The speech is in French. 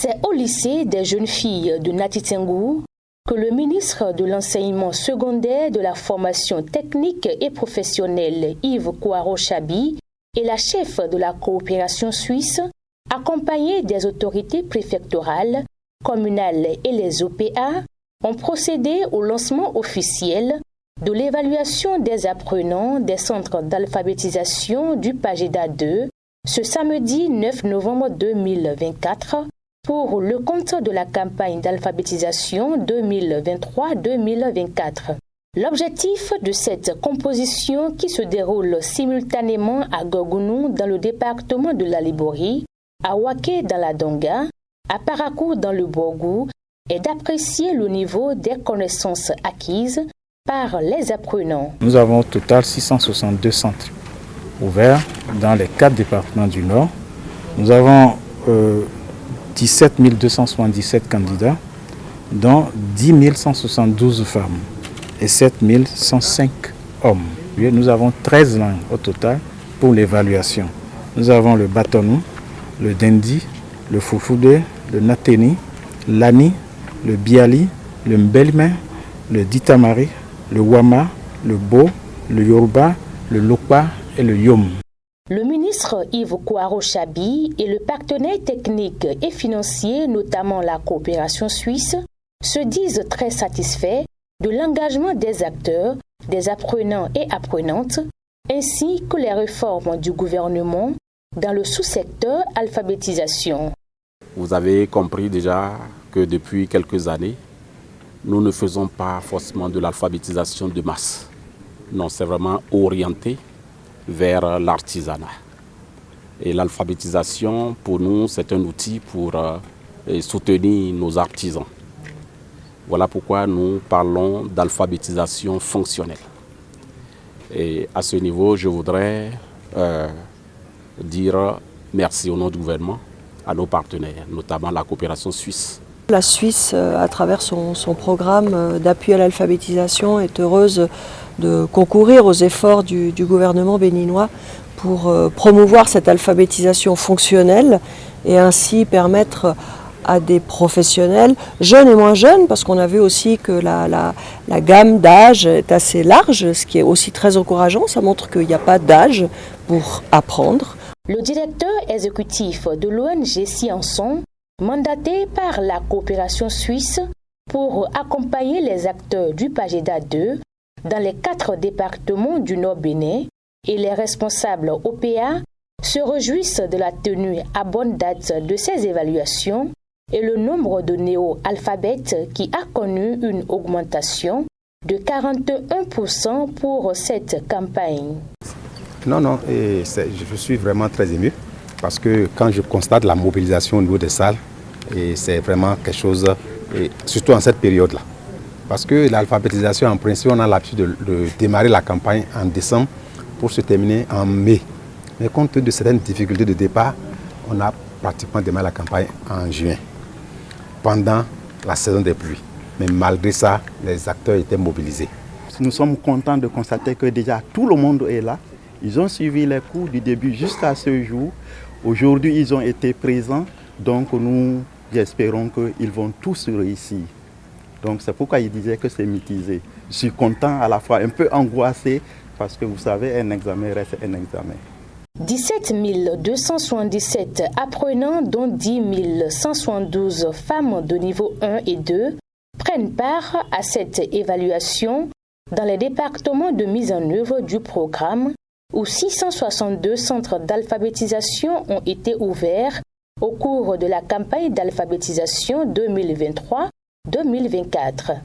C'est au lycée des jeunes filles de Natitengou que le ministre de l'Enseignement secondaire, de la formation technique et professionnelle Yves Kouaro-Chabi et la chef de la coopération suisse, accompagnés des autorités préfectorales, communales et les OPA, ont procédé au lancement officiel de l'évaluation des apprenants des centres d'alphabétisation du Pageda 2 ce samedi 9 novembre 2024 pour le compte de la campagne d'alphabétisation 2023-2024. L'objectif de cette composition qui se déroule simultanément à Gorgounou dans le département de la Libori, à Waké dans la Donga, à Parakou dans le Borgou est d'apprécier le niveau des connaissances acquises par les apprenants. Nous avons au total 662 centres ouverts dans les 4 départements du Nord. Nous avons 17 277 candidats, dont 10 172 femmes et 7 105 hommes. Nous avons 13 langues au total pour l'évaluation. Nous avons le Batonou, le Dendi, le Foufoudé, le Nateni, l'Ani, le Biali, le Mbelme, le Ditamari, le Wama, le Bo, le Yoruba, le Lokpa et le Yom. Le ministre Yves Kouaro-Chabi et le partenaire technique et financier, notamment la coopération suisse, se disent très satisfaits de l'engagement des acteurs, des apprenants et apprenantes, ainsi que les réformes du gouvernement dans le sous-secteur alphabétisation. Vous avez compris déjà que depuis quelques années, nous ne faisons pas forcément de l'alphabétisation de masse. Non, c'est vraiment orienté vers l'artisanat. Et l'alphabétisation, pour nous, c'est un outil pour soutenir nos artisans. Voilà pourquoi nous parlons d'alphabétisation fonctionnelle. Et à ce niveau, je voudrais dire merci au nom du gouvernement à nos partenaires, notamment la coopération suisse. La Suisse, à travers son programme d'appui à l'alphabétisation, est heureuse de concourir aux efforts du gouvernement béninois pour promouvoir cette alphabétisation fonctionnelle et ainsi permettre à des professionnels, jeunes et moins jeunes, parce qu'on a vu aussi que la gamme d'âge est assez large, ce qui est aussi très encourageant. Ça montre qu'il n'y a pas d'âge pour apprendre. Le directeur exécutif de l'ONG Scienson, mandaté par la coopération suisse pour accompagner les acteurs du Pageda 2 dans les 4 départements du Nord Bénin, et les responsables OPA se réjouissent de la tenue à bonne date de ces évaluations et le nombre de néo-alphabètes qui a connu une augmentation de 41% pour cette campagne. Non, je suis vraiment très ému parce que quand je constate la mobilisation au niveau des salles, c'est vraiment quelque chose, et surtout en cette période-là. Parce que l'alphabétisation, en principe, on a l'habitude de démarrer la campagne en décembre pour se terminer en mai. Mais compte tenu de certaines difficultés de départ, on a pratiquement démarré la campagne en juin, pendant la saison des pluies. Mais malgré ça, les acteurs étaient mobilisés. Nous sommes contents de constater que déjà tout le monde est là. Ils ont suivi les cours du début jusqu'à ce jour. Aujourd'hui, ils ont été présents. Donc nous espérons qu'ils vont tous réussir. Donc c'est pourquoi ils disaient que c'est mitigé. Je suis content, à la fois un peu angoissé, parce que vous savez, un examen reste un examen. 17 277 apprenants, dont 10 172 femmes de niveau 1 et 2, prennent part à cette évaluation dans les départements de mise en œuvre du programme où 662 centres d'alphabétisation ont été ouverts au cours de la campagne d'alphabétisation 2023-2024.